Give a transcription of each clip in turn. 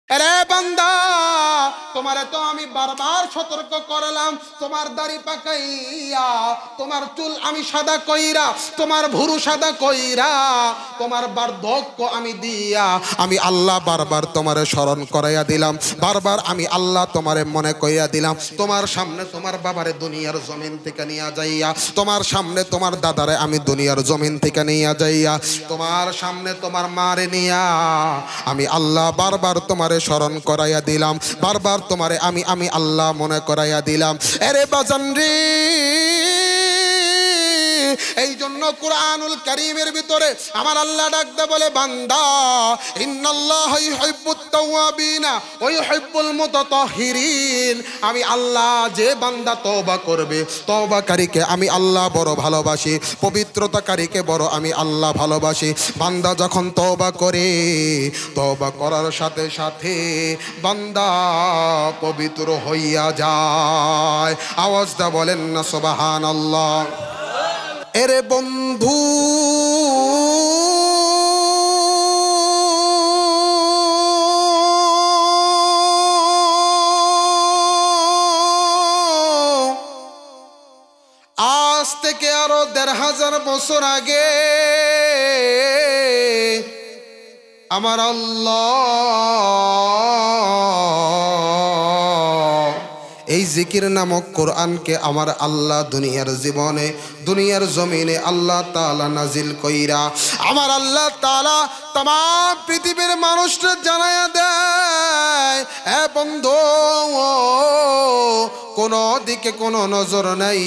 আরে বান্দা, তোমারে তো আমি বারবার সতর্ক করলাম, তোমার দাড়ি পাকাইয়া, তোমার চুল আমি সাদা কইরা, তোমার ভুরু সাদা কইরা, তোমার বার্ধক্য আমি দিয়া, আমি আল্লাহ বারবার তোমারে স্মরণ করাইয়া দিলাম, বারবার আমি আল্লাহ তোমারে মনে কইয়া দিলাম। তোমার সামনে তোমার বাবারে দুনিয়ার জমিন থেকে নিয়ে যাইয়া, তোমার সামনে তোমার দাদারে আমি দুনিয়ার জমিন থেকে নিয়ে যাইয়া, তোমার সামনে তোমার মারে নিয়া আমি আল্লাহ বারবার তোমারে স্মরণ করাইয়া দিলাম, বারবার তোমারে আমি আল্লাহ মনে করাইয়া দিলাম। আরে বাজান রে, এই জন্য কুরআনুল কারীমের ভিতরে আমার আল্লাহ ডাকতে বলে, বান্দা ইন্নাল্লাহা ইউহিব্বুত তাওয়াবিনা ওয়া ইউহিব্বুল মুতাতাহহিরিন। আমি আল্লাহ যে বান্দা তওবা করবে, তওবাকারীকে আমি আল্লাহ বড় ভালোবাসি, পবিত্রতাকারীকে বড় আমি আল্লাহ ভালোবাসি। বান্দা যখন তওবা করে, তওবা করার সাথে সাথে বান্দা পবিত্র হইয়া যায়। আওয়াজ দা বলেন না সুবহানাল্লাহ। এরে বন্ধু, আজ থেকে আরো ১৫০০ বছর আগে আমার আল্লাহ এই জিকির নামক কোরআনকে আমার আল্লাহ দুনিয়ার জীবনে, দুনিয়ার জমিনে আল্লাহ তাআলা নাজিল কইরা আমার আল্লাহ তাআলা तमाम পৃথিবীর মানুষকে জানায়া দেয়, এ বন্ধু কোনো দিকে কোনো নজর নাই,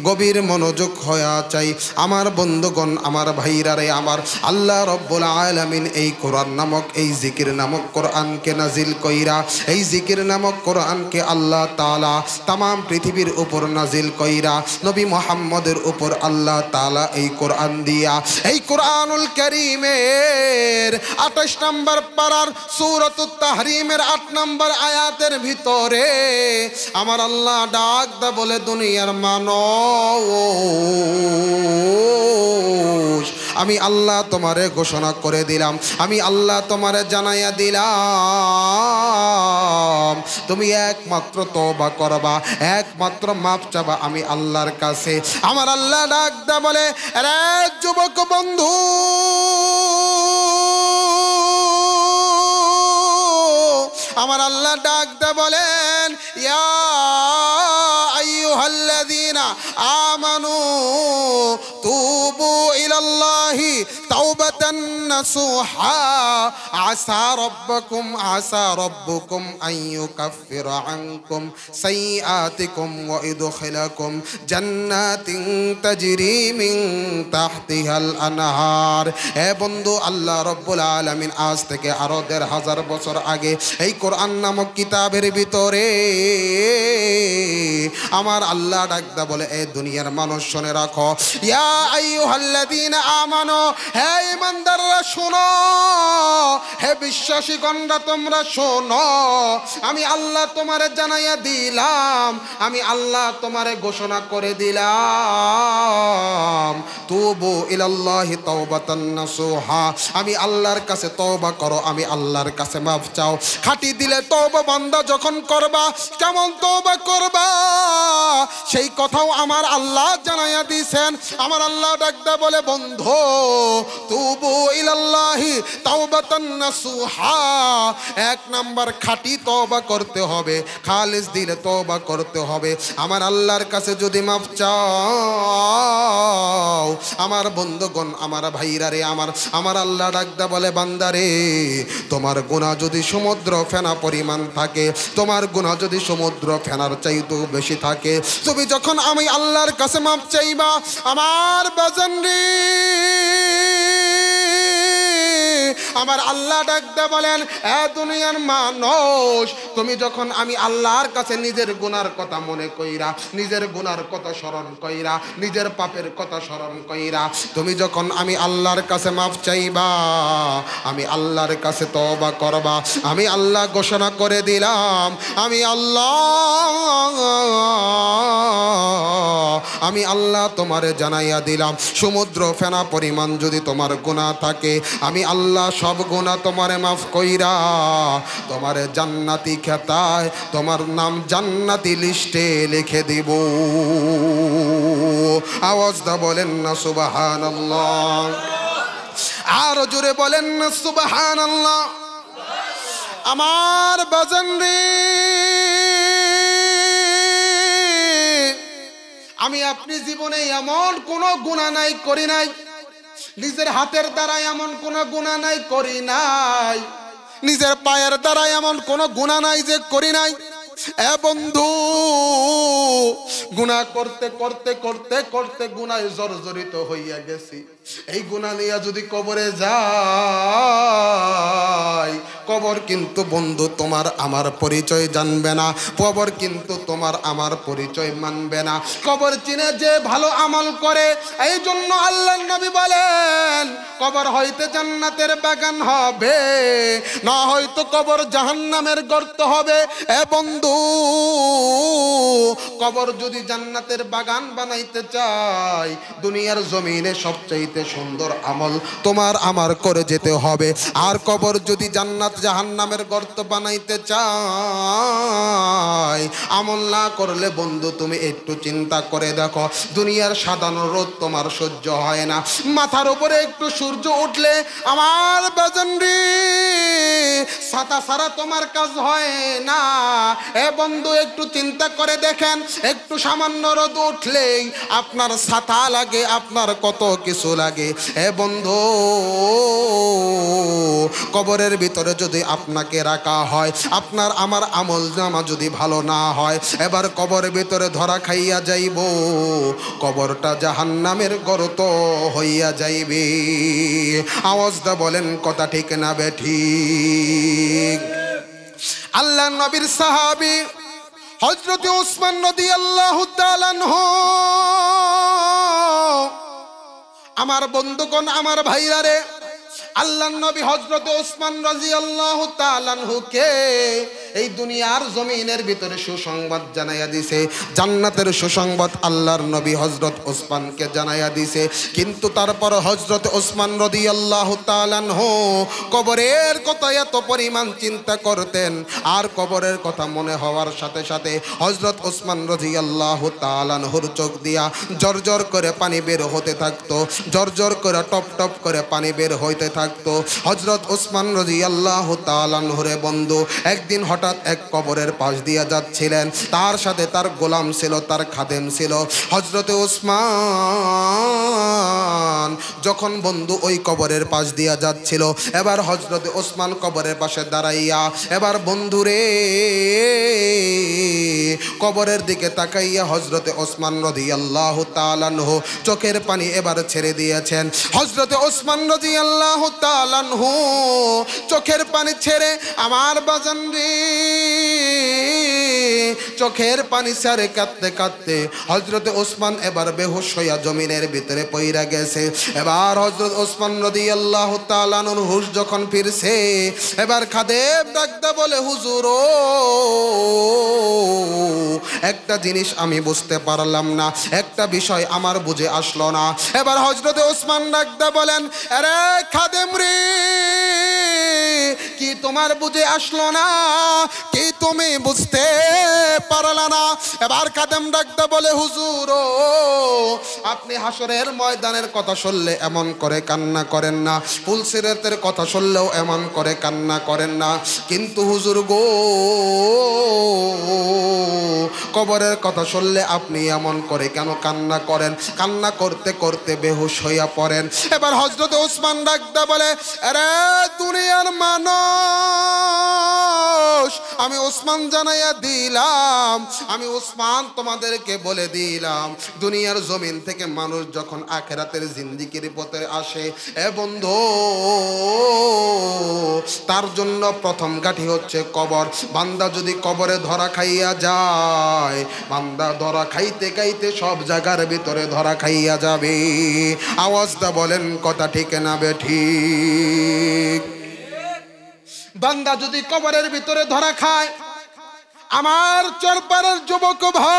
গভীর মনোযোগ হয়া চাই আমার বন্ধুগণ, আমার ভাইরা রে, আমার আল্লাহ রব্বুল আলামিন এই কোরআন নামক, এই জিকির নামক কোরআনকে নাজিল কইরা, এই জিকির নামক কোরআনকে আল্লাহ তাআলা तमाम পৃথিবীর উপর নাজিল কইরা নবী মুহাম্মদের উপর আল্লাহ তাআলা এই কোরআন দিয়া, এই কোরআনুল কারীমের ২৮ নম্বর পারার সূরাতুত তাহরিমের ৮ নম্বর আয়াতের ভিতরে আমার আল্লাহ ডাক দা বলে, দুনিয়ার মানুষ আমি আল্লাহ তোমারে ঘোষণা করে দিলাম, আমি আল্লাহ তোমারে জানাইয়া দিলাম, তুমি একমাত্র তওবা করবা, একমাত্র মাফ চাবা আমি আল্লাহর কাছে। আমার আল্লাহ ডাক দা বলে, আরে যুবক বন্ধু, আমার আল্লাহ ডাক দা বলেন, ইয়া আইয়ুহাল্লাযীনা আমানু তুবু ইলাল্লাহি তাওবাতান নাসুহা আসা রাব্বুকুম আন ইউকাফিরা আনকুম সাইয়্যাতিকুম ওয়া ইদখিলাকুম জান্নাতিন তাজরি মিন তাহতিহাল আনহার। হে বন্ধু, আল্লাহ রব্বুল আলামিন আজ থেকে আরো ১৫০০ বছর আগে এই কোরআন নামক কিতাবের ভিতরে আমার আল্লাহ ডাকদা বলে, এই দুনিয়ার মানুষ শুনে রাখো, ইয়া আইয়ুহাল্লাযীনা আমানু, হে ঈমানদাররা শোনো, হে বিশ্বাসীগণরা তোমরা শোনো, আমি আল্লাহ তোমারে জানাইয়া দিলাম, আমি আল্লাহ তোমারে ঘোষণা করে দিলাম, তুবু ইলাল্লাহি তাওবাতান নাসুহা, আমি আল্লাহর কাছে তওবা করো, আমি আল্লাহর কাছে মাফ চাও। খাঁটি দিলে তওবা বান্দা যখন করবা, কেমন তওবা করবা সেই কথাও আমার আল্লাহ জানাইয়া দিয়েছেন। আমার আল্লাহ ডাকদা বলে, বন্ধু তুবু ইলাল্লাহি তাওবাতান নাসুহা, ১ নাম্বার খাঁটি তওবা করতে হবে, খালিস দিলে তওবা করতে হবে। আমার আল্লাহর কাছে যদি মাফ চাও, আমার বন্ধুগণ, আমার ভাইরা রে, আমার আল্লাহ ডাকদা বলে, বান্দারে তোমার গুনাহ যদি সমুদ্র ফেনা পরিমাণ থাকে, তোমার গুনাহ যদি সমুদ্র ফেনার চাইতেও বেশি থাকে, তুমি যখন আমি আল্লাহর কাছে মাফ চাইবা, আমার বাজান রে, আমার আল্লাহ ডাকতে বলেন, এ দুনিয়ার মানুষ, তুমি যখন আমি আল্লাহর কাছে নিজের গুনার কথা মনে কইরা, নিজের গুনার কথা স্মরণ কইরা, নিজের পাপের কথা স্মরণ কইরা, তুমি যখন আমি আল্লাহর কাছে মাফ চাইবা, আমি আল্লাহর কাছে তওবা করবা, আমি আল্লাহ ঘোষণা করে দিলাম, আমি আল্লাহ আমি আল্লাহ তোমারে জানাইয়া দিলাম, সমুদ্র ফেনা পরিমাণ যদি তোমার গুনাহ থাকে, আমি আল্লাহ সব গুনাহ তোমারে মাফ কইরা তোমারে জান্নাতি খেতায় তোমার নাম জান্নাতি লিস্টে লিখে দিব। আওয়াজ দা বলেন না সুবহানাল্লাহ, আর জোরে বলেন না সুবহানাল্লাহ। আমার বাজান রে, আমি আপনি জীবনে এমন কোন গুনাহ নাই করি নাই, নিজের হাতের দ্বারা এমন কোন গুনাহ নাই করি নাই, নিজের পায়ের দ্বারা এমন কোন গুনাহ নাই যে করি নাই। এ বন্ধু, গুনাহ করতে করতে করতে করতে গুনাহে জর্জরিত হইয়া গেছি। এই গুনাহ নিয়ে যদি কবরে যাই, কবর কিন্তু বন্ধু তোমার আমার পরিচয় জানবে না, কবর কিন্তু তোমার আমার পরিচয় মানবে না। কবর চিনে যে ভালো আমল করে, এই জন্য আল্লাহর নবী বলেন কবর হইতে জান্নাতের বাগান হবে, না হয়তো কবর জাহান্নামের গর্ত হবে। এ বন্ধু, কবর যদি জান্নাতের বাগান বানাইতে চাই, দুনিয়ার জমিনে সবচাইতে সুন্দর আমল তোমার আমার করে যেতে হবে। আর কবর যদি জান্নাত জাহান্নামের গর্ত বানাইতে চাই, আমল না করলে বন্ধু তুমি একটু চিন্তা করে দেখো, দুনিয়ার সাধারণ রোদ তোমার সহ্য হয় না, মাথার উপরে একটু সূর্য উঠলে আমার বাজানরি ছাতা ছাড়া তোমার কাজ হয় না। এ বন্ধু, একটু চিন্তা করে দেখেন, একটু সামান্য রোদ উঠলেই আপনার ছাতা লাগে, আপনার কত কিছু লাগে। এ বন্ধু, কবরের ভিতরে যদি আপনাকে রাখা হয়, আপনার আমার আমল নামা যদি ভালো না হয়, এবার কবরের ভিতরে ধরা খাইয়া যাইব, কবরটা জাহান্নামের গর্ত হইয়া যাইবে। আওয়াজটা বলেন কথা ঠিক না বেঠিক? আল্লাহ নবীর সাহাবী হযরত উসমান রাদিয়াল্লাহু তাআলা আনহু, আমার বন্ধুগণ, আমার ভাইরা রে, আল্লাহর নবী হযরত উসমান রাদিয়াল্লাহু তাআলা আনহুকে এই দুনিয়ার জমিনের ভিতরে সুসংবাদ জানাইয়া দিছে, জান্নাতের সুসংবাদ আল্লাহর নবী হযরত উসমানকে জানাইয়া দিছে। কিন্তু তারপর হযরত উসমান রাদিয়াল্লাহু তাআলা আনহু কবরের কথা এত পরিমাণ চিন্তা করতেন, আর কবরের কথা মনে হওয়ার সাথে সাথে হযরত উসমান রাদিয়াল্লাহু তাআলা আনহুর চোখ দিয়া জর্জর করে পানি বের হতে থাকতো, জর্জর করে টপ টপ করে পানি বের হইতে থাকতো। হযরত উসমান রাদিয়াল্লাহু তাআলা আনহুর বন্ধু একদিন হঠাৎ এক কবরের পাশ দিয়া যাচ্ছিলেন, তার সাথে তার গোলাম ছিল, তার খাদেম ছিল। হযরত উসমান যখন বন্ধু ওই কবরের পাশ দিয়া যাচ্ছিল, এবার হযরত উসমান কবরের পাশে দাঁড়াইয়া এবার বন্ধুরে কবরের দিকে তাকাইয়া হযরত উসমান রাদিয়াল্লাহু তাআলা আনহু চোখের পানি এবার ছেড়ে দিয়েছেন। হযরত উসমান রাদিয়াল্লাহু তাআলা আনহু চোখের পানি ছেড়ে আমার বাজান রে, চোখের পানি ছেড়ে কাঁদতে কাঁদতে হযরত উসমান এবার বেহুশ হইয়া জমিনের ভিতরে পইরা গেছে। এবার হযরত উসমান রাদিয়াল্লাহু তাআলা আনহুর হুশ যখন ফিরছে, এবার খাদেম ডাকতে বলে, হুজুর ও, একটা জিনিস আমি বুঝতে পারলাম না, একটা বিষয় আমার বুঝে আসলো না। এবার হযরত উসমান ডাকতে বলেন, আরে খাদেম রে, কি তোমার বুঝে আসলো না? কি তুমি বুঝতে পারলা না? এবার খাদেম ডাকতে বলে, হুজুর ও, আপনি হাসরের ময়দানের কথা শুনলে এমন করে কান্না করেন না, পুলসিরাতের কথা শুনলেও এমন করে কান্না করেন না, কিন্তু হুজুর গো, কবরের কথা শুনলে আপনি এমন করে কেন কান্না করেন? কান্না করতে করতে বেহুশ হইয়া পড়েন। এবার হযরত উসমান ডাকতে বলে, আরে দুনিয়ার মানুষ, আমি উসমান জানাইয়া দিলাম, আমি উসমান তোমাদেরকে বলে দিলাম, দুনিয়ার জমিন থেকে মানুষ যখন আখিরাতের জিন্দেগির পথে আসে, এ বন্ধু, তার জন্য প্রথম ঘাঁটি হচ্ছে কবর। বান্দা যদি কবরে ধরা খাইয়া যায়, বান্দা ধরা খাইতে খাইতে সব জায়গার ভিতরে ধরা খাইয়া যাবে। আওয়াজটা বলেন কথা ঠিক না বেঠিক? বান্দা যদি কবরের ভিতরে ধরা খায়, আমার চরপাড়ার যুবক ভাই,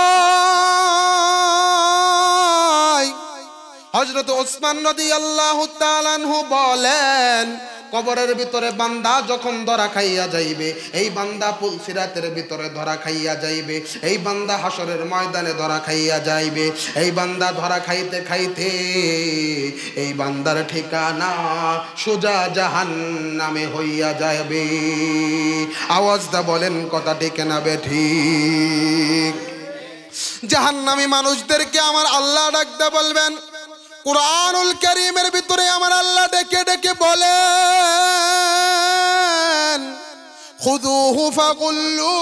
হযরত ওসমান রাদিয়াল্লাহু তাআলা আনহু বলেন, কবরের ভিতরে বান্দা যখন ধরা খাইয়া যাইবে, এই বান্দা পুলসিরাতের ভিতরে ধরা খাইয়া যাইবে, এই বান্দা হাসরের ময়দানে ধরা খাইয়া যাইবে, এই বান্দা ধরা খাইতে খাইতে এই বান্দার ঠিকানা সোজা জাহান্নামে হইয়া যাবে। আওয়াজটা বলেন কথা ঠিক না বেঠিক? জাহান্নামী মানুষদেরকে আমার আল্লাহ ডাকতে বলবেন। কুরআনুল কারীমের ভিতরে আমার আল্লাহ ডেকে ডেকে বলেন, খুযুহু ফাগুল্লু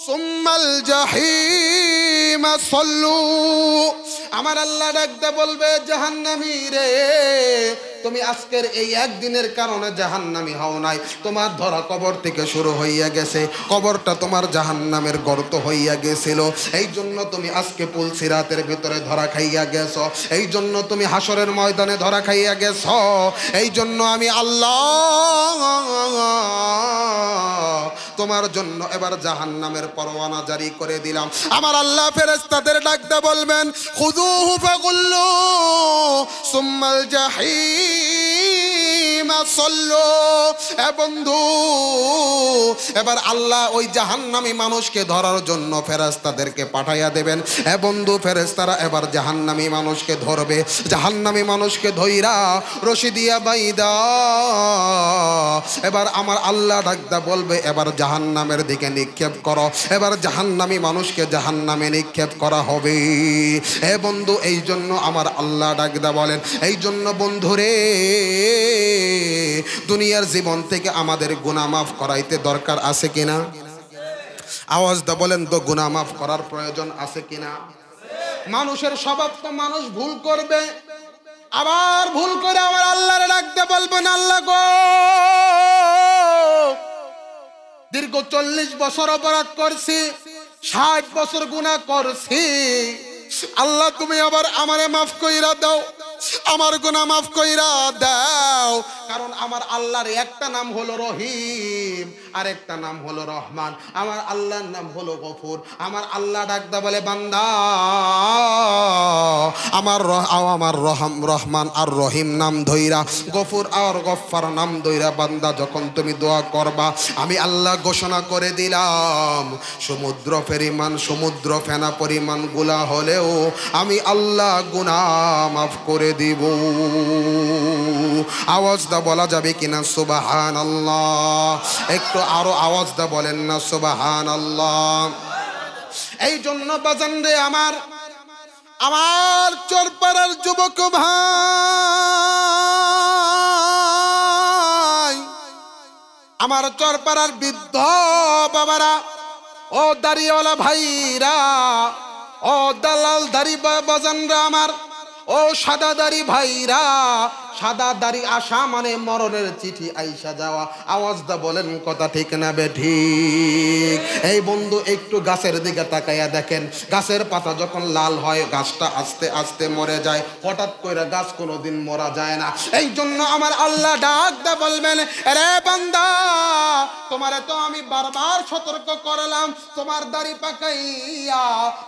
সুম্মাল জাহিম সাল্লু। আমার আল্লাহ ডাকতে বলবে, জাহান্নামী রে, তুমি আজকের এই একদিনের কারণে জাহান্নামী হও নাই, তোমার ধরা কবর থেকে শুরু হইয়া গেছে, কবরটা তোমার জাহান্নামের গর্ত হইয়া গেছিল, এই জন্য তুমি আজকে পুলসিরাতের ভিতরে ধরা খাইয়া গেছ, এই জন্য তুমি হাসরের ময়দানে ধরা খাইয়া গেছ, এই জন্য আমি আল্লাহ তোমার জন্য এবার জাহান্নামের পরোয়ানা জারি করে দিলাম। আমার আল্লাহ ফেরেশতাদের ডাকতে বলবেন, খুযুহু ফাগুল্লু সুম্মাল জাহিম সাল্লু। এ বন্ধু, এবার আল্লাহ ওই জাহান্নামী মানুষকে ধরার জন্য ফেরেশতাদেরকে পাঠাইয়া দেবেন। এ বন্ধু, ফেরেশতারা এবার জাহান্নামী মানুষকে ধরবে, জাহান্নামী মানুষকে ধইরা রশি দিয়া বাইদা এবার আমার আল্লাহ ডাকতে বলবে, এবার জাহান্নামের দিকে নিক্ষেপ করো। এবার জাহান্নামী মানুষকে জাহান্নামে নিক্ষেপ করা হবে। হে বন্ধু, এই জন্য আমার আল্লাহ ডাকতে বলেন, এই জন্য বন্ধুরে, দুনিয়ার জীবন থেকে আমাদের গুনাহ মাফ করাইতে দরকার আছে কিনা? আওয়াজ দা বলেন তো, গুনাহ মাফ করার প্রয়োজন আছে কিনা? মানুষের স্বভাব তো মানুষ ভুল করবে, আবার ভুল করে আমার আল্লাহরে ডাকতে বলবেন, আল্লাহ গো, দীর্ঘ 40 বছর অপরাধ করছি, 60 বছর গুনাহ করছি, আল্লাহ তুমি আবার আমারে মাফ কইরা দাও, আমার গুনাহ মাফ কইরা দাও। কারণ আমার আল্লাহর একটা নাম হলো রহিম, আর একটা নাম হলো রহমান, আমার আল্লাহর নাম হলো গফুর। আমার আল্লাহ ডাকদা বলে, বান্দা আমার রহমান আর রহিম নাম ধইরা, গফুর আর গফফার নাম ধইরা বান্দা যখন তুমি দোয়া করবা, আমি আল্লাহ ঘোষণা করে দিলাম, সমুদ্র ফেনা পরিমাণ গুলা হলেও আমি আল্লাহ গুনাহ মাফ করে দিব। আওয়াজ দা বলা যাবে কিনা সুবহানাল্লাহ? একটু আরো আওয়াজ দা বলেন না সুবহানাল্লাহ। এই জন্য বাজান রে আমার চরপাড়ার যুবক ভাই, আমার চরপাড়ার বৃদ্ধ বাবারা, ও দাড়িওয়ালা ভাইরা, ও দালাল দাড়ি বাজানরা আমার, ও সাদা দাড়ি ভাইরা, সাদা দাড়ি আসা মানে মরণের চিঠি আইসা যাওয়া। আওয়াজ দা বলেন কথা ঠিক না বেঠিক? এই বন্ধু, একটু গাছের দিকে তাকাইয়া দেখেন, গাছের পাতা যখন লাল হয় গাছটা আস্তে আস্তে মরে যায়, হঠাৎ করে গাছ কোনোদিন মরা যায় না। এই জন্য আমার আল্লাহ ডাক দা বলবেন, রে বান্দা, তোমারে তো আমি বারবার সতর্ক করলাম, তোমার দাড়ি পাকাইয়া,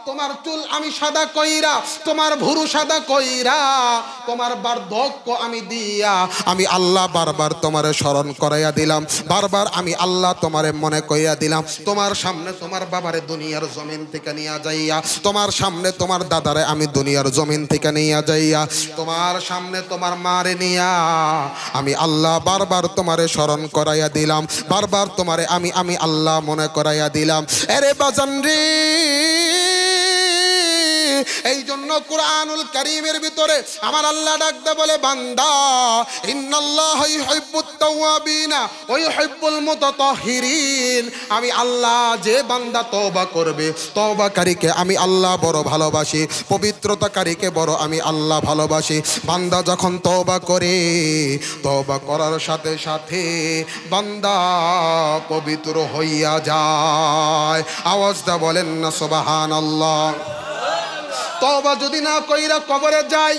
তোমার চুল আমি সাদা কইরা, তোমার ভুরু সাদা কইরা, তোমার বার্ধক্য আমি দিয়া, আমি আল্লাহ বারবার তোমারে স্মরণ করাইয়া দিলাম, বারবার আমি আল্লাহ তোমারে মনে কইয়া দিলাম। তোমার সামনে তোমার বাবারে দুনিয়ার জমিন থেকে নিয়ে যাইয়া, তোমার সামনে তোমার দাদারে আমি দুনিয়ার জমিন থেকে নিয়ে যাইয়া, তোমার সামনে তোমার মারে নিয়া আমি আল্লাহ বারবার তোমারে স্মরণ করাইয়া দিলাম, বারবার তোমারে আমি আল্লাহ মনে করাইয়া দিলাম। এরে বাজান রে, এই জন্য কুরআনুল কারীমের ভিতরে আমার আল্লাহ ডাকতে বলে, বান্দা, ইন্নাল্লাহা ইউহিব্বুত তাওয়াবিনা ওয়া ইউহিব্বুল মুতাতাহহিরিন। আমি আল্লাহ যে বান্দা তওবা করবে, তওবাকারীকে আমি আল্লাহ বড় ভালোবাসি, পবিত্রতাকারীকে বড় আমি আল্লাহ ভালোবাসি। বান্দা যখন তওবা করে, তওবা করার সাথে সাথে বান্দা পবিত্র হইয়া যায়। আওয়াজটা বলেন না সুবহানাল্লাহ। তওবা যদি না কইরা কবরে যায়,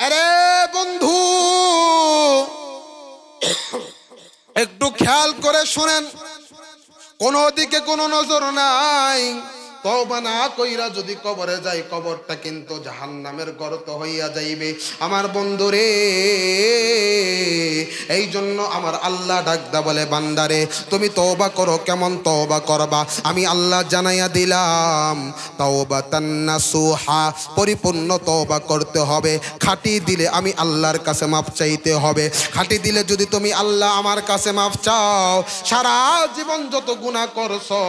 আরে বন্ধু একটু খেয়াল করে শুনেন, কোনো দিকে কোনো নজর নাই, তওবা না কইরা যদি কবরে যায়, কবরটা কিন্তু জাহান্নামের গর্ত হইয়া যাইবে। আমার বন্ধুরে, এই জন্য আমার আল্লাহ ডাকদা বলে, বান্দারে তুমি তওবা করো। কেমন তওবা করবা? আমি আল্লাহ জানাইয়া দিলাম, তাওবাতান নাসুহা, পরিপূর্ণ তওবা করতে হবে। খাঁটি দিলে আমি আল্লাহর কাছে মাফ চাইতে হবে। খাঁটি দিলে যদি তুমি আল্লাহ আমার কাছে মাফ চাও, সারা জীবন যত গুনাহ করছো,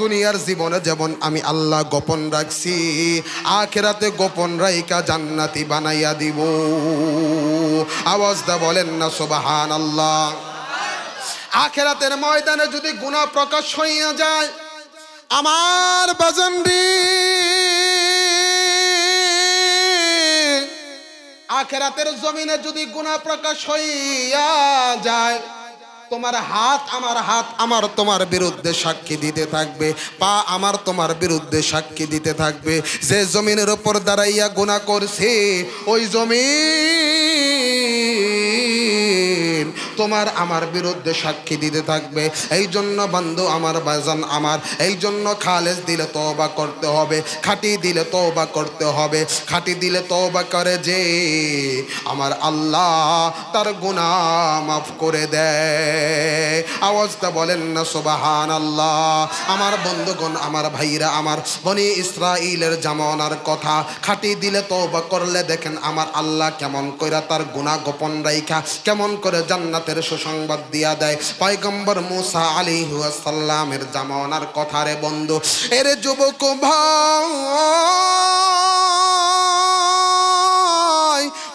দুনিয়ার জীবনে যেমন আমি আল্লাহ গোপন রাখছি, আখিরাতে গোপন রাইকা জান্নাতি বানাইয়া দিব। আওয়াজ দা বলেন না সুবহানাল্লাহ। আখিরাতের ময়দানে যদি গুনাহ প্রকাশ হইয়া যায়, আমার বাজানরি, আখিরাতের জমিনে যদি গুনাহ প্রকাশ হইয়া যায়, তোমার হাত আমার হাত আমার তোমার বিরুদ্ধে সাক্ষী দিতে থাকবে, পা আমার তোমার বিরুদ্ধে সাক্ষী দিতে থাকবে। যে জমিনের উপর দাঁড়াইয়া গুনাহ করছে, ওই জমিন তোমার আমার বিরুদ্ধে সাক্ষী দিতে থাকবে। এই জন্য বন্ধু আমার, বাজান আমার, এই জন্য খালেস দিলে তওবা করতে হবে, খাঁটি দিলে তওবা করতে হবে। খাঁটি দিলে তওবা করে যে আমার আল্লাহ তার গুনাহ মাফ করে দেয়। আওয়াজটা বলেন না সুবহানাল্লাহ। আমার বন্ধুগণ, আমার ভাইরা, আমার বনি ইসরাইলের জামানার কথা, খাঁটি দিলে তওবা করলে দেখেন আমার আল্লাহ কেমন কইরা তার গুনাহ গোপন রাইখা কেমন করে জান্নাতের সুসংবাদ দিয়া দেয়। পয়গম্বর মুসা আলাইহিস সালামের জামানার কথা রে বন্ধু। এরে যুবক ভাই,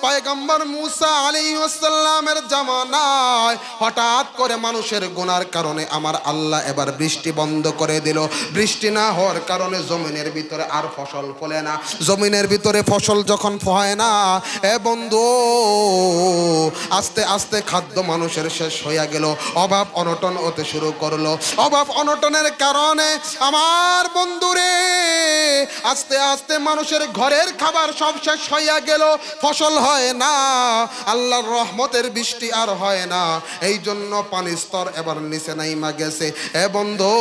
পয়গম্বর মুসা আলাইহিস সালামের জামানায় হঠাৎ করে মানুষের গুনার কারণে আমার আল্লাহ এবার বৃষ্টি বন্ধ করে দিল। বৃষ্টি না হওয়ার কারণে জমিনের ভিতরে আর ফসল ফলে না। জমিনের ভিতরে ফসল যখন হয় না, এ বন্ধু, আস্তে আস্তে খাদ্য মানুষের শেষ হইয়া গেল। অভাব অনটন হতে শুরু করলো। অভাব অনটনের কারণে আমার বন্ধুরে আস্তে আস্তে মানুষের ঘরের খাবার সব শেষ হইয়া গেল। ফসল হয় না, আল্লাহর রহমতের বৃষ্টি আর হয় না। এই জন্য পানির স্তর এবার নিচে নাইমা গেছে। এ বন্ধু,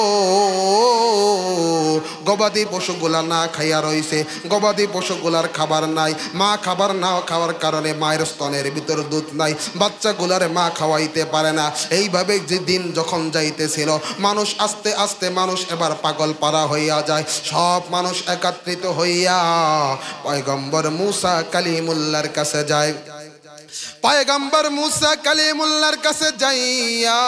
গবাদি পশুগুলা না খাইয়া রইছে। গবাদি পশুগুলার খাবার নাই। মা খাবার না খাওয়ার কারণে মায়ের স্তনের ভিতর দুধ নাই। বাচ্চাগুলার মা খাওয়াইতে পারে না। এইভাবে যে দিন যখন যাইতেছিল, মানুষ আস্তে আস্তে মানুষ এবার পাগল পারা হইয়া যায়। সব মানুষ একত্রিত হইয়া পয়গম্বর মুসা কালিমুল্লাহর কাছে যায়। পয়গম্বর মুসা কালিমুল্লাহর কাছে যাইয়া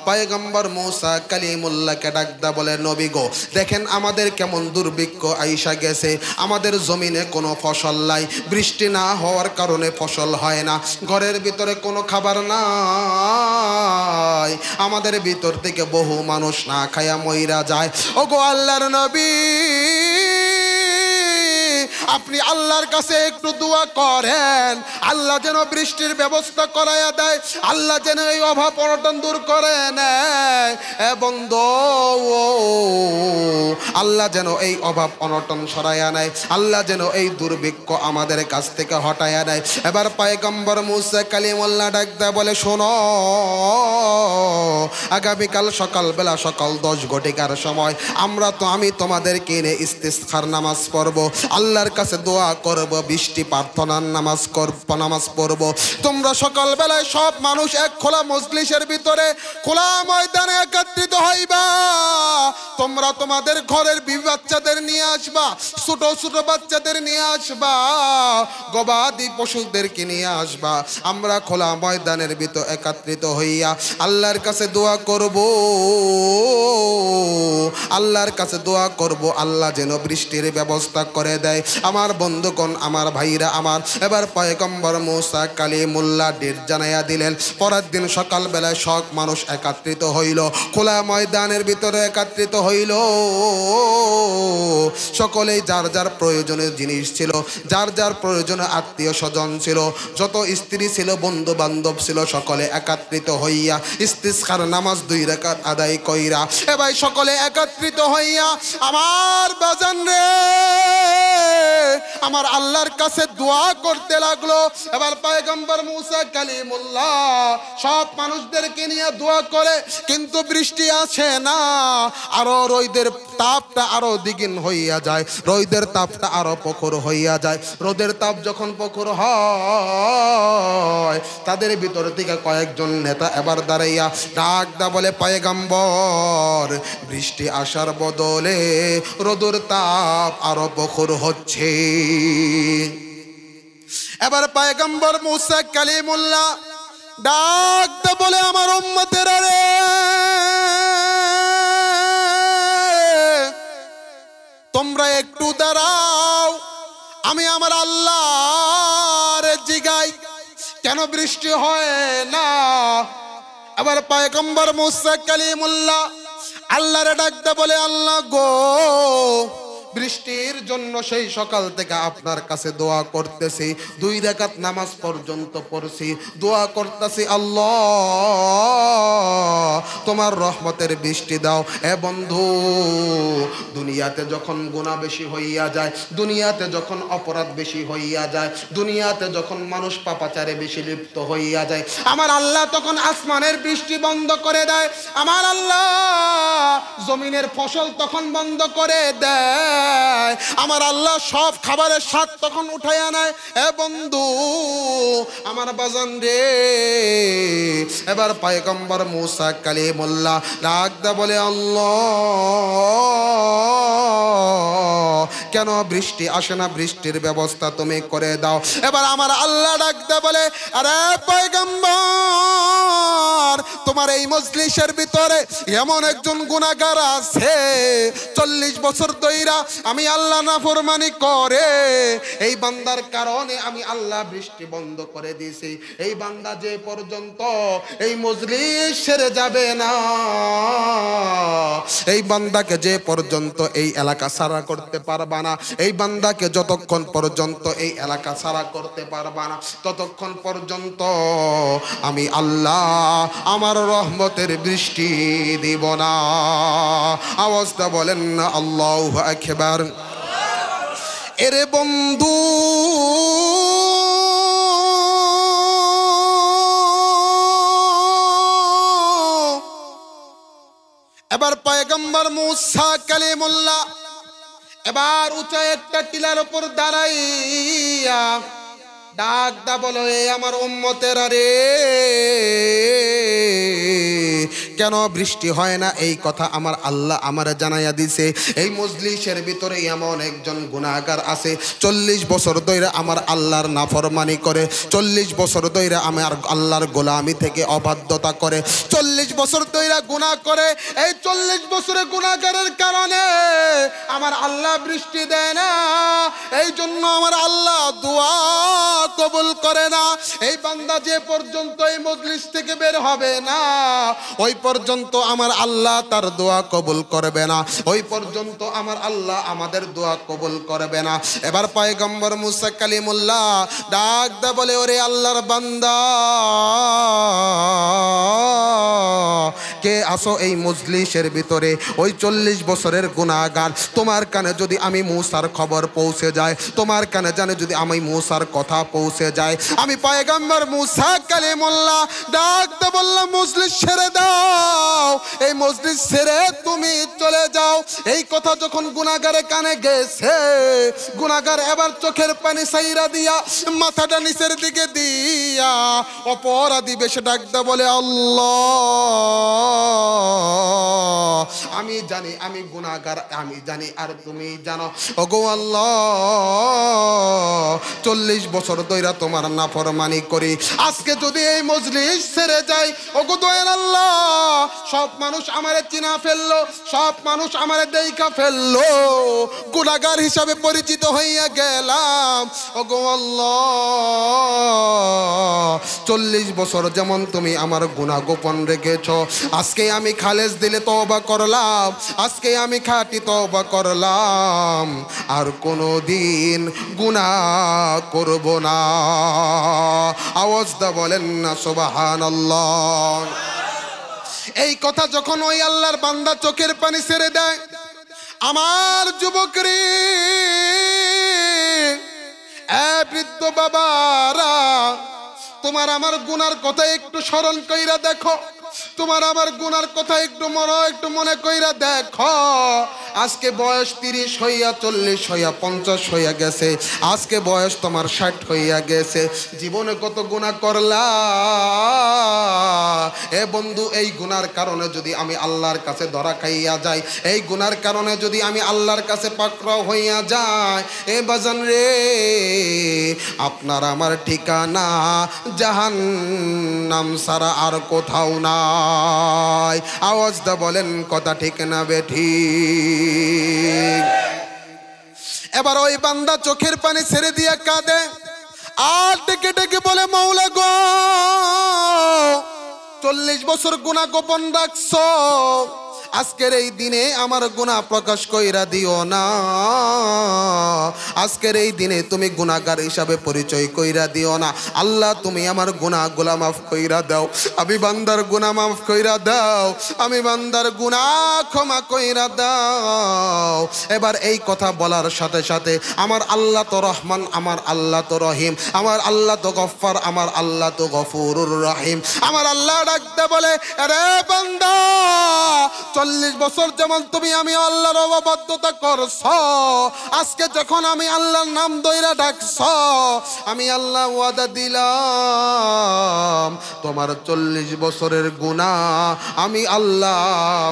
পয়গম্বর মুসা কালিমুল্লাহকে ডাকদা বলে, নবী গো, দেখেন আমাদের কেমন দুর্ভিক্ষ আইসা গেছে। আমাদের জমিনে কোনো ফসল নাই। বৃষ্টি না হওয়ার কারণে ফসল হয় না। ঘরের ভিতরে কোনো খাবার নাই। আমাদের ভিতর থেকে বহু মানুষ না খায়া মইরা যায়। ওগো আল্লাহর নবী, আপনি আল্লাহর কাছে একটু দোয়া করেন, আল্লাহ যেন বৃষ্টির ব্যবস্থা করাইয়া দেয়, আল্লাহ যেন এই অভাব অনটন দূর করে নেয়। বন্ধু, আল্লাহ যেন এই অভাব অনটন সরাইয়া নেয়, আল্লাহ যেন এই দুর্ভিক্ষ আমাদের কাছ থেকে হটাইয়া নেয়। এবার পয়গম্বর মুসা কালিমুল্লাহ ডাকদা বলে, শোনো, আগামীকাল সকালবেলা সকাল 10 ঘটিকার সময় আমি তোমাদেরকে এনে ইস্তিসখার নামাজ পড়ব, আল্লাহর কাছে দোয়া করব, বৃষ্টি প্রার্থনার নামাজ পড়ব। তোমরা সকালবেলায় সব মানুষ এক খোলা মজলিসের ভিতরে খোলা ময়দানে একত্রিত হইবা। তোমরা তোমাদের ঘরের বাচ্চাদের নিয়ে আসবা, ছোট ছোট বাচ্চাদের নিয়ে আসবা, গবাদি পশুদেরকে নিয়ে আসবা। আমরা খোলা ময়দানের ভিতর একত্রিত হইয়া আল্লাহর কাছে দোয়া করব, আল্লাহর কাছে দোয়া করব, আল্লাহ যেন বৃষ্টির ব্যবস্থা করে দেয়। আমার বন্ধুগণ, আমার ভাইরা আমার, এবার পয়গম্বর মুসা কালিমুল্লাহ ডেট জানাইয়া দিলেন। পরের দিন সকালবেলায় সব মানুষ একত্রিত হইল, খোলা ময়দানের ভিতরে একত্রিত হইল। সকলেই যার যার প্রয়োজনীয় জিনিস ছিল, যার যার প্রয়োজনীয় আত্মীয় স্বজন ছিল, যত স্ত্রী ছিল, বন্ধু বান্ধব ছিল, সকলে একত্রিত হইয়া ইস্তিসখার নামাজ 2 রাকাত আদায় কইরা এবার সকলে একত্রিত হইয়া আমার বাজান রে আমার আল্লাহর কাছে দোয়া করতে লাগলো। এবার পয়গম্বর মুসা কালিমুল্লাহ সব মানুষদেরকে নিয়ে দোয়া করে, কিন্তু বৃষ্টি আসে না। আরো রোদের তাপটা আরো দ্বিগুণ হইয়া যায়, রোদের তাপটা আরো প্রখর হইয়া যায়। রোদের তাপ যখন প্রখর হয়, তাদের ভিতর থেকে কয়েকজন নেতা এবার দাঁড়াইয়া ডাক দা বলে, পয়গম্বর বৃষ্টি আসার বদলে রোদের তাপ আরো প্রখর হচ্ছে। এবার পয়গম্বর মুসা কালিমুল্লাহ ডাক দা বলে, আমার উম্মতেরা রে, তোমরা একটু দাঁড়াও, আমি আমার আল্লাহর জিগাই কেন বৃষ্টি হয় না। আবার পয়গম্বর মুসা কালিমুল্লাহ আল্লাহরে ডাকতে বলে, আল্লাহ গো, বৃষ্টির জন্য সেই সকাল থেকে আপনার কাছে দোয়া করতেছি, 2 রাকাত নামাজ পর্যন্ত পড়ছি, দোয়া করতেছি, আল্লাহ তোমার রহমতের বৃষ্টি দাও। এ বন্ধু, দুনিয়াতে যখন গুনাহ বেশি হইয়া যায়, দুনিয়াতে যখন অপরাধ বেশি হইয়া যায়, দুনিয়াতে যখন মানুষ পাপাচারে বেশি লিপ্ত হইয়া যায়, আমার আল্লাহ তখন আসমানের বৃষ্টি বন্ধ করে দেয়। আমার আল্লাহ জমিনের ফসল তখন বন্ধ করে দেয়। আমার আল্লাহ সব খাবারের স্বাদ তখন উঠাইয়া নেয়। এ বন্ধু আমার বাজান রে, এবার পয়গম্বর মুসা কালিমুল্লাহ ডাকদা বলে, আল্লাহ কেন বৃষ্টি আসে না, বৃষ্টির ব্যবস্থা তুমি করে দাও। এবার আমার আল্লাহ ডাকদা বলে, আরে পয়গম্বর, তোমার এই মজলিসের ভিতরে এমন একজন গুনাহগার আছে, 40 বছর ধইরা আমি আল্লাহ নাফরমানি করে, এই বান্দার কারণে আমি আল্লাহ বৃষ্টি বন্ধ করে দিয়েছি। এই বান্দা যে পর্যন্ত এই মজলিস ছেড়ে যাবে না, এই বান্দাকে যে পর্যন্ত এই এলাকা ছাড়া করতে পারবা না, এই বান্দাকে যতক্ষণ পর্যন্ত এই এলাকা ছাড়া করতে পারবা না, ততক্ষণ পর্যন্ত আমি আল্লাহ আমার রহমতের বৃষ্টি দিব না। আওয়াজটা বলেন না আল্লাহু আকবার। এরে বন্ধু, এবার পয়গম্বর মুসা কালিমুল্লাহ এবার উঁচা একটা টিলার উপর দাঁড়াইয়া ডাক দা বলো, এ আমার উম্মতেরা রে, কেন বৃষ্টি হয় না এই কথা আমার আল্লাহ আমারে জানাইয়া দিছে। এই মজলিসের ভিতরে এমন একজন গুনাহগার আছে, 40 বছর ধরে আমার আল্লাহর নাফরমানি করে, 40 বছর ধরে আমার আল্লাহর গোলামি থেকে অবাধ্যতা করে, 40 বছর ধরে গুনাহ করে। এই 40 বছরের গুনাহগারের কারণে আমার আল্লাহ বৃষ্টি দেয় না, এই জন্য আমার আল্লাহ দোয়া কবুল করে না। এই বান্দা যে পর্যন্ত এই মজলিস থেকে বের হবে না, ওই পর্যন্ত আমার আল্লাহ তার দোয়া কবুল করবে না, ওই পর্যন্ত আমার আল্লাহ আমাদের দোয়া কবুল করবে না। এবার পয়গম্বর মুসা কালিমুল্লাহ ডাক দা বলে, ওরে আল্লাহর বান্দা, কে আসো এই মজলিসের ভিতরে, ওই 40 বছরের গুনাহগার, তোমার কানে যদি আমি মুসার খবর পৌঁছে যায়, তোমার কানে জানে যদি আমি মুসার কথা পৌঁছে যায়, আমি পয়গম্বর মুসা কালিমুল্লাহ ডাক দা বললাম, মজলিস ছেড়ে দাও, এই মজলিস ছেড়ে তুমি চলে যাও। এই কথা যখন গুনাহগারের কানে গেছে, গুনাহগার এবার চোখের পানি সাইরা দিয়া মাথাটা নিচের দিকে দিয়া অপরাধী বেশে ডাক দা বলে, আল্লাহ আমি জানি আমি গুনাহগার, আমি জানি আর তুমি জানো। ওগো আল্লাহ, 40 বছর ধইরা তোমার নাফরমানি করি, আজকে যদি এই মজলিস ছেড়ে যাই, ওগো দয়াল আল্লাহ, সব মানুষ আমারে চিনা ফেললো, সব মানুষ আমারে দেখা ফেললো, গুনাহগার হিসাবে পরিচিত হইয়া গেলাম। ওগো আল্লাহ, 40 বছর যেমন তুমি আমার গুনাহ গোপন রেখেছ, আজকে আমি খালেস দিলে তওবা করলাম, আজকে আমি খাঁটি তওবা করলাম, আর কোনোদিন গুনাহ করব না। আওয়াজ দা বলেন না সুবহানাল্লাহ। এই কথা যখন ওই আল্লাহর বান্দা চোখের পানি ছেড়ে দেয়, আমার যুবক রে, বৃদ্ধ বাবারা, তোমার আমার গুনার কথা একটু স্মরণ কইরা দেখো, তোমার আমার গুনার কথা একটু মনে কইরা দেখো। আজকে বয়স 30 হইয়া 40 হইয়া 50 হইয়া গেছে, আজকে বয়স তোমার 60 হইয়া গেছে। জীবনে কত গুনাহ করলা এ বন্ধু। এই গুনার কারণে যদি আমি আল্লাহর কাছে ধরা খাইয়া যাই, এই গুনার কারণে যদি আমি আল্লাহর কাছে পাকড়াও হইয়া যাই, এ বাজান রে, আপনার আমার ঠিকানা জাহান্নাম ছাড়া আর কোথাও নাই। আওয়াজ দা বলেন কথা ঠিক না বেঠিক? এবার ওই বান্দা চোখের পানি ছেড়ে দিয়া কাঁদে আর ডেকে ডেকে বলে, মাওলা গো, 40 বছর গুনাহ গোপন রাখছো, আজকের এই দিনে আমার গুনাহ প্রকাশ কইরা দিও না। আজকের এই দিনে তুমি গুনাহগার হিসাবে পরিচয় কইরা দিও না। আল্লাহ তুমি আমার গুনাহগুলা মাফ কইরা দাও, আমি বান্দার গুনাহ মাফ কইরা দাও, আমি বান্দার গুনাহ ক্ষমা কইরা দাও। এবার এই কথা বলার সাথে সাথে আমার আল্লাহ তো রহমান, আমার আল্লাহ তো রহিম, আমার আল্লাহ তো গফফার, আমার আল্লাহ তো গফুরুর রহিম। আমার আল্লাহ ডাকতে বলে, আরে বান্দা, 40 বছর যেমন তুমি আমি আল্লাহর অবাধ্যতা করছো, আজকে যখন আমি আল্লাহর নাম ধইরা ডাকছো, আমি আল্লাহ ওয়াদা দিলাম তোমার 40 বছরের গুনাহ আমি আল্লাহ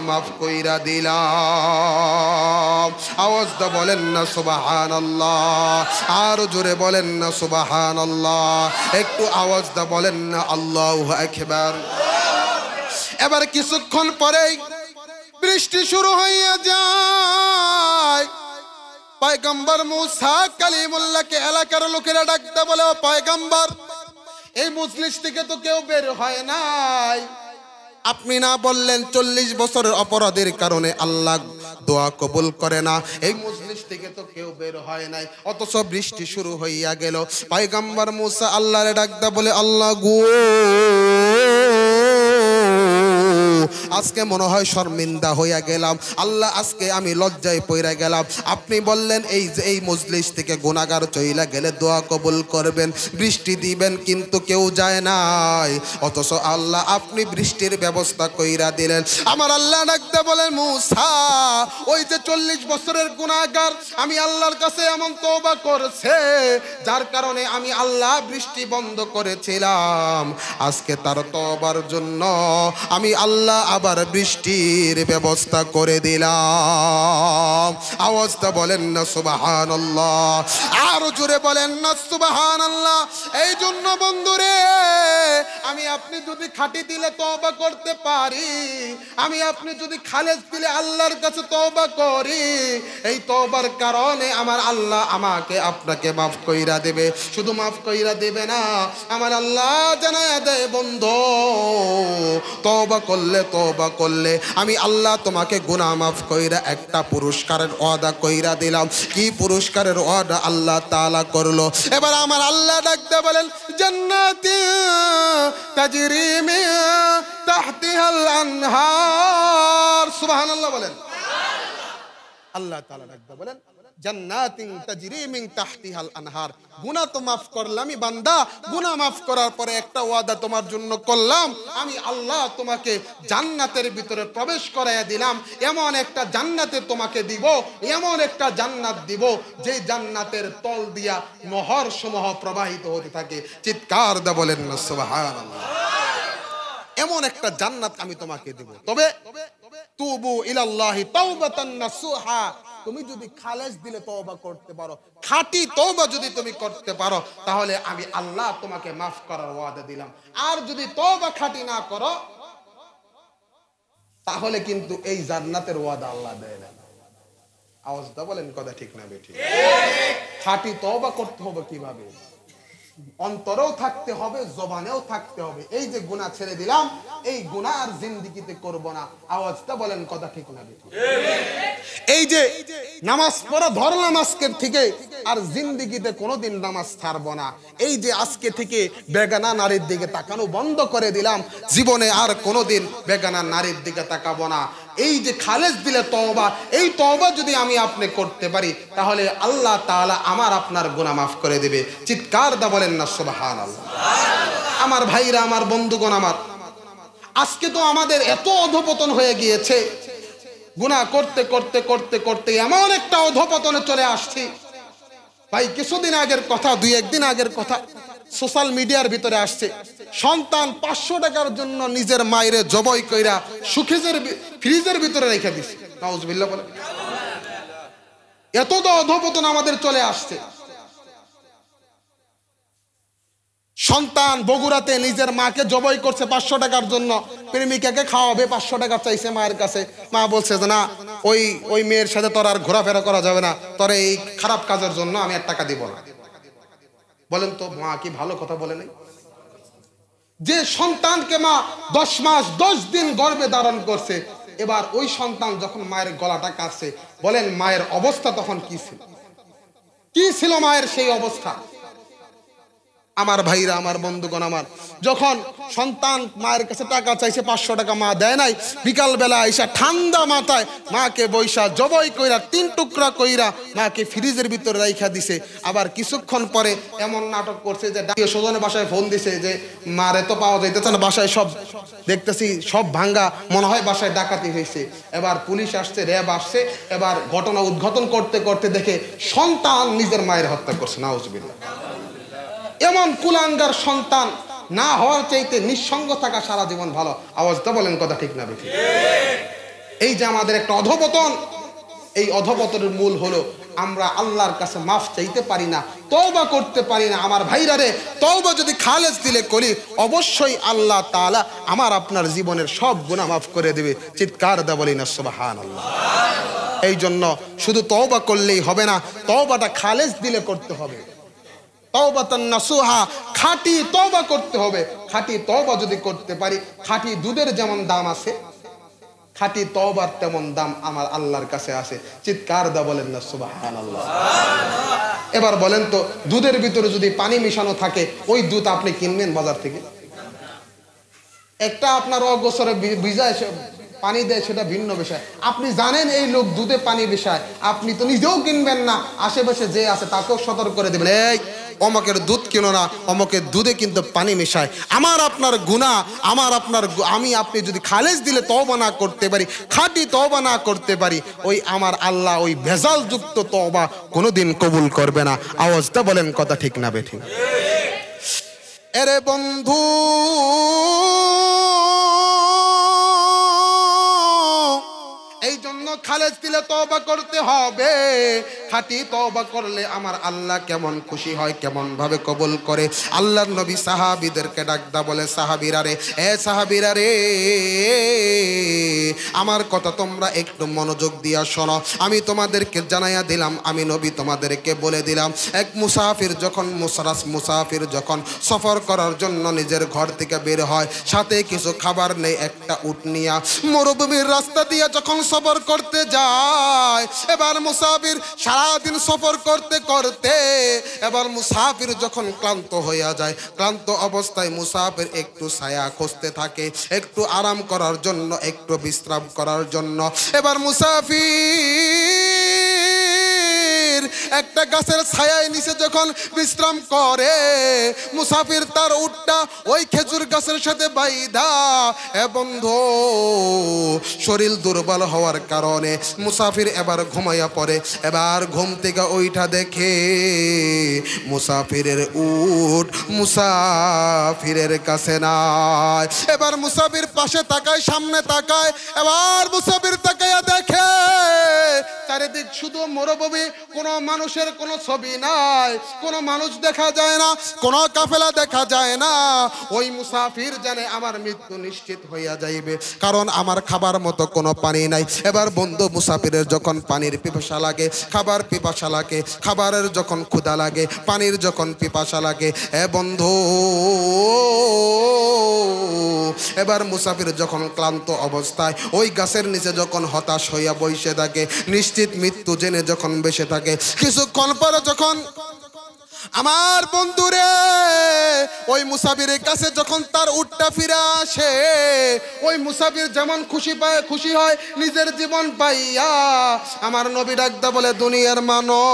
মাফ কইরা দিলাম। আওয়াজ দা বলেন না সুবহানাল্লাহ? আর জোরে বলেন না সুবহানাল্লাহ? একটু আওয়াজ দা বলেন না আল্লাহু আকবার? এবার কিছুক্ষণ পরেই বৃষ্টি শুরু হইয়া যায়। পয়গম্বর মুসা কালিমুল্লাহকে এলাকার লোকেরা ডাকতে বলে, ও পয়গম্বর, এই মজলিস থেকে তো কেউ বের হয় নাই, আপনি না বললেন 40 বছরের অপরাধের কারণে আল্লাহ দোয়া কবুল করে না, এই মজলিস থেকে তো কেউ বের হয় নাই, অথচ বৃষ্টি শুরু হইয়া গেল। পয়গম্বর মুসা আল্লাহরে ডাকতে বলে, আল্লাহ গো, আজকে মনে হয় শর্মিন্দা হইয়া গেলাম, আল্লাহ আজকে আমি লজ্জায় পইরা গেলাম। আপনি বললেন এই যে এই মজলিস থেকে গুনাহগার চইলা গেলে দোয়া কবুল করবেন, বৃষ্টি দিবেন, কিন্তু কেউ যায় নাই, অথচ আল্লাহ আপনি বৃষ্টির ব্যবস্থা কইরা দিলেন। আমার আল্লাহ ডাকতে বলেন, মুসা, ওই যে 40 বছরের গুনাহগার আমি আল্লাহর কাছে এমন তওবা করছে, যার কারণে আমি আল্লাহ বৃষ্টি বন্ধ করেছিলাম, আজকে তার তওবার জন্য আমি আল্লাহ আবার বৃষ্টির ব্যবস্থা করে দিলাম। আওয়াজটা বলেন না সুবহানাল্লাহ? আরো জোরে বলেন না সুবহানাল্লাহ? এই জন্য বন্ধুরে, আমি আপনি যদি খাঁটি দিলে তওবা করতে পারি, আমি আপনি যদি খালেস দিলে আল্লাহর কাছে তওবা করি, এই তওবার কারণে আমার আল্লাহ আমাকে আপনাকে মাফ কইরা দেবে। শুধু মাফ কইরা দেবে না, আমার আল্লাহ জানায়া দেয়, বন্ধু তওবা করলে আমি আল্লাহ তোমাকে গুনাহ মাফ কইরা একটা পুরস্কারের ওয়াদা কইরা দিলাম। কি পুরস্কারের ওয়াদা আল্লাহ তাআলা করলো? এবার আমার আল্লাহ ডাকতে বলেন, জান্নাতি তাজরি মিন তাহতিহাল আনহার। সুবহানাল্লাহ বলেন। আল্লাহ তাআলা ডাকতে বলেন, জান্নাতিন তাজরি মিন তাহতিহাল আনহার। গুনাহ তো মাফ করলামই বান্দা, গুনাহ মাফ করার পরে একটা ওয়াদা তোমার জন্য করলাম, আমি আল্লাহ তোমাকে জান্নাতের ভিতরে প্রবেশ করাইয়া দিলাম। এমন একটা জান্নাতে তোমাকে দিব, এমন একটা জান্নাত দিব, যে জান্নাতের তল দিয়া নহর সমূহ প্রবাহিত হতে থাকে। চিৎকার দা বলেন না সুবহানাল্লাহ? এমন একটা জান্নাত আমি তোমাকে দেব। তবে তুবু ইলাল্লাহি তাওবাতান নাসুহা, তুমি যদি খালেস দিলে তওবা করতে পারো, খাঁটি তওবা যদি তুমি করতে পারো, তাহলে আমি আল্লাহ তোমাকে মাফ করার ওয়াদা দিলাম। আর যদি তওবা খাঁটি না করো, তাহলে কিন্তু এই জান্নাতের ওয়াদা আল্লাহ দেয় না। আওয়াজটা বলেন কথা ঠিক না বেঠিক? খাঁটি তওবা করতে হবে কিভাবে? অন্তরেও থাকতে হবে, জবানেও থাকতে হবে। এই যে গুনাহ ছেড়ে দিলাম, এই গুনাহ আর জিন্দেগিতে করব না। আওয়াজটা বলেন কথা ঠিক না বেঠিক? এই যে নামাজ পড়া ধরলাম আজকে থেকে, আর জিন্দেগিতে কোনোদিন নামাজ ছাড়বো না। এই যে আজকে থেকে বেগানা নারীর দিকে তাকানো বন্ধ করে দিলাম, জীবনে আর কোনোদিন বেগানা নারীর দিকে তাকাবো না। এই যে খালেস দিলে তওবা, এই তওবা যদি আমি আপনি করতে পারি তাহলে আল্লাহ তাআলা আমার আপনার গুনাহ মাফ করে দেবে। চিৎকার দা বলেন না সুবহানাল্লাহ। আমার ভাইরা, আমার বন্ধুগণ, আমার আজকে তো আমাদের এত অধপতন হয়ে গিয়েছে, গুনাহ করতে করতে করতে করতে এমন একটা অধপতনে চলে আসছি। ভাই কিছুদিন আগের কথা, 2-1 দিন আগের কথা, সোশ্যাল মিডিয়ার ভিতরে আসছে, সন্তান 500 টাকার জন্য নিজের মায়ের জবাই কইরা ফ্রিজের ভিতরে রেখে দিছে। নাউজুবিল্লাহ বলে। এত তো অধপতন আমাদের চলে আসছে। সন্তান বগুড়াতে নিজের মাকে জবাই করছে 500 টাকার জন্য, প্রেমিকাকে খাওয়াবে, 500 টাকা চাইছে মায়ের কাছে। মা বলছে যে না, ওই মেয়ের সাথে তোর আর ঘোরাফেরা করা যাবে না, তোর এই খারাপ কাজের জন্য আমি 1 টাকা দিব না। বলেন তো মা কি ভালো কথা বলে নাই? যে সন্তানকে মা 10 মাস 10 দিন গর্ভে ধারণ করছে, এবার ওই সন্তান যখন মায়ের গলাটা কাটছে, বলেন মায়ের অবস্থা তখন কি ছিল? কি ছিল মায়ের সেই অবস্থা? আমার ভাইরা, আমার বন্ধুগণ, আমার যখন সন্তান মায়ের কাছে টাকা চাইছে, 500 টাকা মা দেয় নাই, বিকালবেলা আইসা ঠান্ডা মাথায় মাকে বৈশা জবাই কইরা 3 টুকরা কইরা মাকে ফ্রিজের ভিতরে রাইখা দিছে। আবার কিছুক্ষণ পরে এমন নাটক করছে যে ডাকিয়ে স্বজনের বাসায় ফোন দিছে যে মারে তো পাওয়া যাইতেছে না, বাসায় সব দেখতেছি সব ভাঙ্গা, মনে হয় বাসায় ডাকাতি হয়েছে। এবার পুলিশ আসছে, র্যাব আসছে, এবার ঘটনা উদ্ঘাটন করতে করতে দেখে সন্তান নিজের মায়ের হত্যা করছে। নাউজুবিল্লাহ। এমন কুলাঙ্গার সন্তান না হওয়ার চাইতে নিঃসঙ্গ থাকা সারা জীবন ভালো। আওয়াজটা বলেন, কথা ঠিক না বেঠিক? এই যে আমাদের একটা অধপতন, এই অধপতনের মূল হলো আমরা আল্লাহর কাছে মাফ চাইতে পারি না, তওবা করতে পারি না। আমার ভাইরা রে, তওবা যদি খালেস দিলে করি, অবশ্যই আল্লাহ তাআলা আমার আপনার জীবনের সব গুনাহ মাফ করে দেবে। চিৎকার দা বলি না সুবহানাল্লাহ। এই জন্য শুধু তওবা করলেই হবে না, তওবাটা খালেস দিলে করতে হবে। তওবাতান নাসুহা, খাঁটি তওবা করতে হবে। খাঁটি তওবা যদি করতে পারি, খাঁটি দুধের যেমন দাম আছে, খাঁটি তওবার তেমন দাম আমার আল্লাহর কাছে আছে। চিৎকার দা বলেন না সুবহানাল্লাহ। এবার বলেন তো, দুধের ভিতরে যদি পানি মিশানো থাকে, ওই দুধ আপনি কিনবেন বাজার থেকে? একটা আপনার অগোচরে ভিজায় পানি দেয়, সেটা ভিন্ন বিষয়। আপনি জানেন এই লোক দুধে পানি মিশায়, আপনি তো নিজেও কিনবেন না, আশেপাশে যে আছে তাকেও সতর্ক করে দেবেন, এই অমকের দুধ কিনো না, অমকের দুধে কিন্তু পানি মেশায়। আমার আপনার গুনাহ, আমি আপনি যদি খালেস দিলে তওবা না করতে পারি, খাঁটি তওবা না করতে পারি, ওই আমার আল্লাহ ওই ভেজাল যুক্ত তওবা কোনোদিন কবুল করবে না। আওয়াজটা বলেন, কথা ঠিক না বেঠিক? এরে বন্ধু, এই জন্য খালেস দিলে তওবা করতে হবে। খাঁটি তওবা করলে আমার আল্লাহ কেমন খুশি হয়, কেমন ভাবে কবুল করে। আল্লাহর নবী সাহাবীদেরকে ডাকদা বলে, সাহাবীরা রে, এ সাহাবীরা রে, আমার কথা তোমরা একটু মনোযোগ দিয়া শোনো। আমি তোমাদেরকে জানাইয়া দিলাম, আমি নবী তোমাদেরকে বলে দিলাম, এক মুসাফির যখন সফর করার জন্য নিজের ঘর থেকে বের হয়, সাথে কিছু খাবার নেই, একটা উট নিয়া মরুভূমির রাস্তা দিয়ে যখন সফর করতে যায়, এবার মুসাফির সারাদিন সফর করতে করতে এবার মুসাফির যখন ক্লান্ত হইয়া যায়, ক্লান্ত অবস্থায় মুসাফির একটু ছায়া খুঁজতে থাকে, একটু আরাম করার জন্য, একটু বিশ্রাম করার জন্য। এবার মুসাফির একটা গাছের ছায়ায় নিচে যখন বিশ্রাম করে, মুসাফির তার উটটা ওই খেজুর গাছের সাথে বাইধা, বন্ধু শরীর দুর্বল হওয়ার কারণে মুসাফির এবার ঘুমাইয়া পড়ে। এবার ঘুম থেকে ওইটা দেখে মুসাফিরের উট মুসাফিরের কাছে নাই। এবার মুসাফির পাশে তাকায়, সামনে তাকায়, এবার মুসাফির তাকাইয়া দেখে চারিদিক শুধু মরুভূমি, কোনো মানুষের কোনো ছবি নাই, কোনো মানুষ দেখা যায় না, কোনো কাফেলা দেখা যায় না। ওই মুসাফির জানে আমার মৃত্যু নিশ্চিত হইয়া যাইবে, কারণ আমার খাবার মতো কোনো পানি নাই। এবার বন্ধু মুসাফিরের যখন পানির পিপাসা লাগে, খাবার পিপাসা লাগে, খাবারের যখন ক্ষুধা লাগে, পানির যখন পিপাসা লাগে, বন্ধু এবার মুসাফির যখন ক্লান্ত অবস্থায় ওই গাছের নিচে যখন হতাশ হইয়া বসে থাকে, নিশ্চিত মৃত্যু জেনে যখন বসে থাকে, কিছুক্ষণ পরে যখন আমার বন্ধুরে, ওই মুসাফিরের কাছে যখন তার উটটা ফিরে আসে, ওই মুসাফির যেমন খুশি হয় নিজের জীবন পাইয়া, আমার নবী ডাকদা বলে, দুনিয়ার মানুষ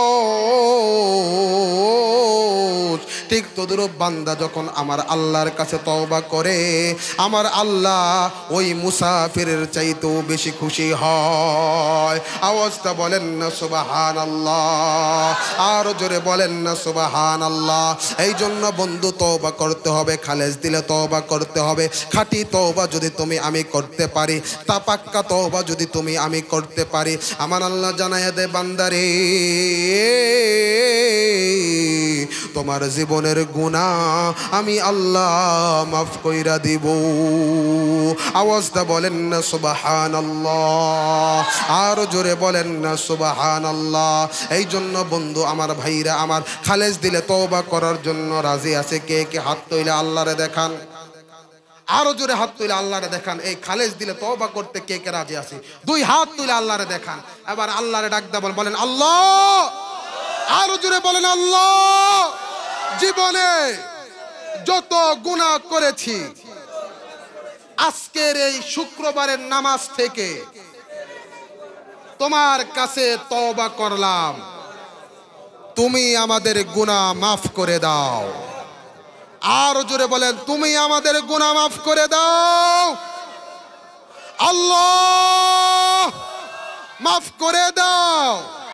ঠিক তদরূপ বান্দা যখন আমার আল্লাহর কাছে তওবা করে, আমার আল্লাহ ওই মুসাফিরের চাইতেও বেশি খুশি হয়। আওয়াজটা বলেন না সুবহানাল্লাহ, আর জোরে বলেন না সুবহানাল্লাহ। এই জন্য বন্ধু তওবা করতে হবে, খালেস দিলে তওবা করতে হবে। খাঁটি তওবা যদি তুমি আমি করতে পারি, তা পাক্কা তওবা যদি তুমি আমি করতে পারি, আমার আল্লাহ জানাইয়া দে বান্দারে, তোমার জীবনের গুনাহ আমি আল্লাহ মাফ কইরা দিব। আওয়াজটা বলেন না সুবহানাল্লাহ, আর জোরে বলেন না সুবহানাল্লাহ। এই জন্য বন্ধু আমার, ভাইরা আমার, খালেস দিলে তওবা করার জন্য রাজি আছে কে কে? হাত তুলে আল্লাহরে দেখান, আরো জোরে হাত তুলে আল্লাহরে দেখান। এই খালেস দিলে তওবা করতে কে কে রাজি আছে? দুই হাত তুলে আল্লাহরে দেখান। এবার আল্লাহরে ডাক দেবেন, বলেন আল্লাহ, আরো জোরে বলেন আল্লাহ। জীবনে যত গুনাহ করেছি, আজকের এই শুক্রবারের নামাজ থেকে তোমার কাছে তওবা করলাম, তুমি আমাদের গুনাহ মাফ করে দাও। আর জোরে বলেন, তুমি আমাদের গুনাহ মাফ করে দাও। আল্লাহ মাফ করে দাও।